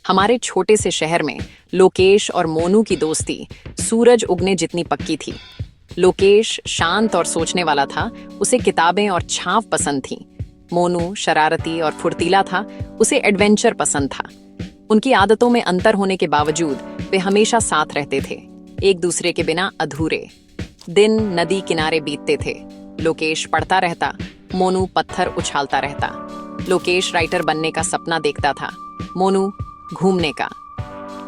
हमारे छोटे से शहर में लोकेश और मोनू की दोस्ती सूरज उगने जितनी पक्की थी। लोकेश शांत और सोचने वाला था, उसे किताबें और छाव पसंद थी। मोनू शरारती और फुर्तीला था, उसे एडवेंचर पसंद था। उनकी आदतों में अंतर होने के बावजूद वे हमेशा साथ रहते थे, एक दूसरे के बिना अधूरे। दिन नदी किनारे बीतते थे। लोकेश पढ़ता रहता, मोनू पत्थर उछालता रहता। लोकेश राइटर बनने का सपना देखता था, मोनू घूमने का।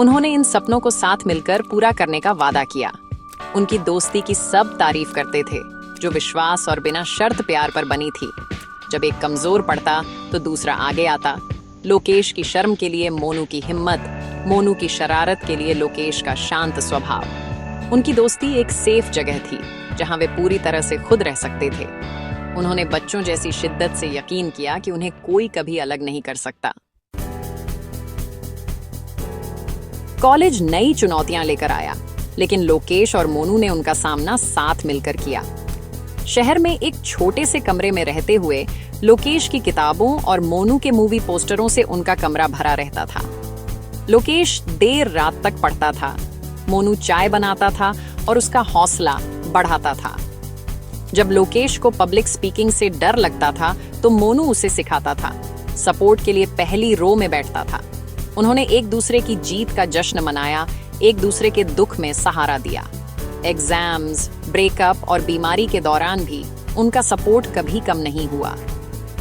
उन्होंने इन सपनों को साथ मिलकर पूरा करने का वादा किया। उनकी दोस्ती की सब तारीफ करते थे, जो विश्वास और बिना शर्त प्यार पर बनी थी। जब एक कमजोर पड़ता तो दूसरा आगे आता। लोकेश की शर्म के लिए मोनू की हिम्मत, मोनू की शरारत के लिए लोकेश का शांत स्वभाव। उनकी दोस्ती एक सेफ जगह थी, जहां वे पूरी तरह से खुद रह सकते थे। उन्होंने बच्चों जैसी शिद्दत से यकीन किया कि उन्हें कोई कभी अलग नहीं कर सकता। कॉलेज नई चुनौतियां लेकर आया, लेकिन लोकेश और मोनू ने उनका सामना साथ मिलकर किया। शहर में एक छोटे से कमरे में रहते हुए लोकेश की किताबों और मोनू के मूवी पोस्टरों से उनका कमरा भरा रहता था। लोकेश देर रात तक पढ़ता था, मोनू चाय बनाता था और उसका हौसला बढ़ाता था। जब लोकेश को पब्लिक स्पीकिंग से डर लगता था तो मोनू उसे सिखाता था। सपोर्ट के लिए पहली रो में बैठता था। उन्होंने एक दूसरे की जीत का जश्न मनाया, एक दूसरे के दुख में सहारा दिया। एग्जाम्स, ब्रेकअप और बीमारी के दौरान भी उनका सपोर्ट कभी कम नहीं हुआ।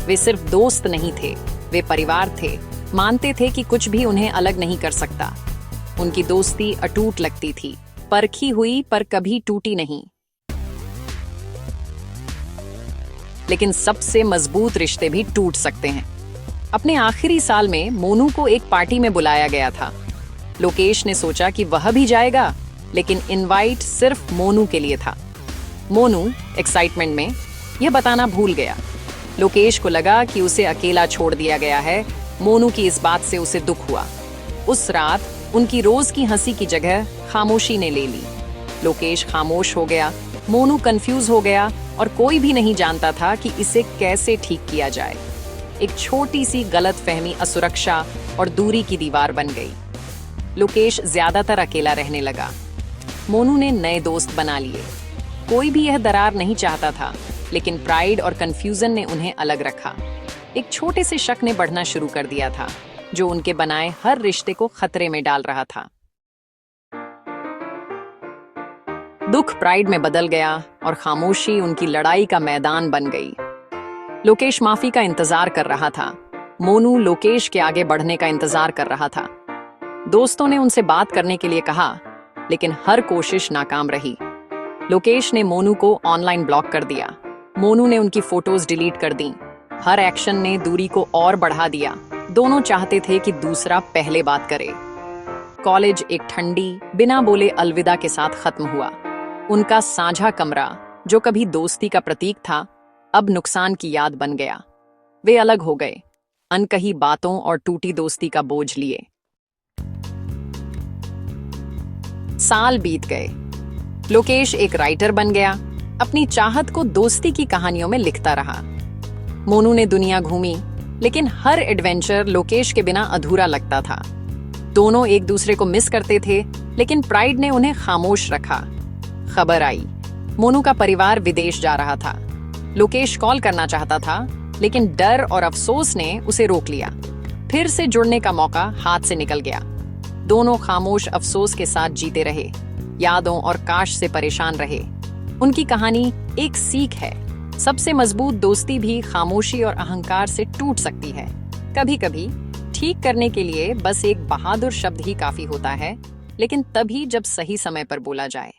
वे सिर्फ दोस्त नहीं थे, वे परिवार थे। मानते थे कि कुछ भी उन्हें अलग नहीं कर सकता। उनकी दोस्ती अटूट लगती थी, परखी हुई पर कभी टूटी नहीं। लेकिन सबसे मजबूत रिश्ते भी टूट सकते हैं। अपने आखिरी साल में मोनू को एक पार्टी में बुलाया गया था। लोकेश ने सोचा कि वह भी जाएगा, लेकिन इनवाइट सिर्फ मोनू के लिए था। मोनू एक्साइटमेंट में यह बताना भूल गया। लोकेश को लगा कि उसे अकेला छोड़ दिया गया है। मोनू की इस बात से उसे दुख हुआ। उस रात उनकी रोज की हंसी की जगह खामोशी ने ले ली। लोकेश खामोश हो गया, मोनू कंफ्यूज हो गया और कोई भी नहीं जानता था कि इसे कैसे ठीक किया जाए। एक छोटी सी गलतफहमी असुरक्षा और दूरी की दीवार बन गई। लोकेश ज्यादातर अकेला रहने लगा। मोनू ने नए दोस्त बना लिए। कोई भी यह दरार नहीं चाहता था, लेकिन प्राइड और कंफ्यूजन ने उन्हें अलग रखा। एक छोटे से शक ने बढ़ना शुरू कर दिया था, जो उनके बनाए हर रिश्ते को खतरे में डाल रहा था। दुख प्राइड में बदल गया और खामोशी उनकी लड़ाई का मैदान बन गई। लोकेश माफी का इंतजार कर रहा था, मोनू लोकेश के आगे बढ़ने का इंतजार कर रहा था। दोस्तों ने उनसे बात करने के लिए कहा, लेकिन हर कोशिश नाकाम रही। लोकेश ने मोनू को ऑनलाइन ब्लॉक कर दिया। मोनू ने उनकी फोटोज डिलीट कर दी। हर एक्शन ने दूरी को और बढ़ा दिया। दोनों चाहते थे कि दूसरा पहले बात करे। कॉलेज एक ठंडी, बिना बोले अलविदा के साथ खत्म हुआ। उनका साझा कमरा, जो कभी दोस्ती का प्रतीक था, अब नुकसान की याद बन गया। वे अलग हो गए, अनकही बातों और टूटी दोस्ती का बोझ लिए। साल बीत गए। लोकेश एक राइटर बन गया, अपनी चाहत को दोस्ती की कहानियों में लिखता रहा। मोनू ने दुनिया घूमी, लेकिन हर एडवेंचर लोकेश के बिना अधूरा लगता था। दोनों एक दूसरे को मिस करते थे, लेकिन प्राइड ने उन्हें खामोश रखा। खबर आई, मोनू का परिवार विदेश जा रहा था। लोकेश कॉल करना चाहता था, लेकिन डर और अफसोस ने उसे रोक लिया। फिर से जुड़ने का मौका हाथ से निकल गया। दोनों खामोश अफसोस के साथ जीते रहे, यादों और काश से परेशान रहे। उनकी कहानी एक सीख है, सबसे मजबूत दोस्ती भी खामोशी और अहंकार से टूट सकती है। कभी कभी ठीक करने के लिए बस एक बहादुर शब्द ही काफी होता है, लेकिन तभी जब सही समय पर बोला जाए।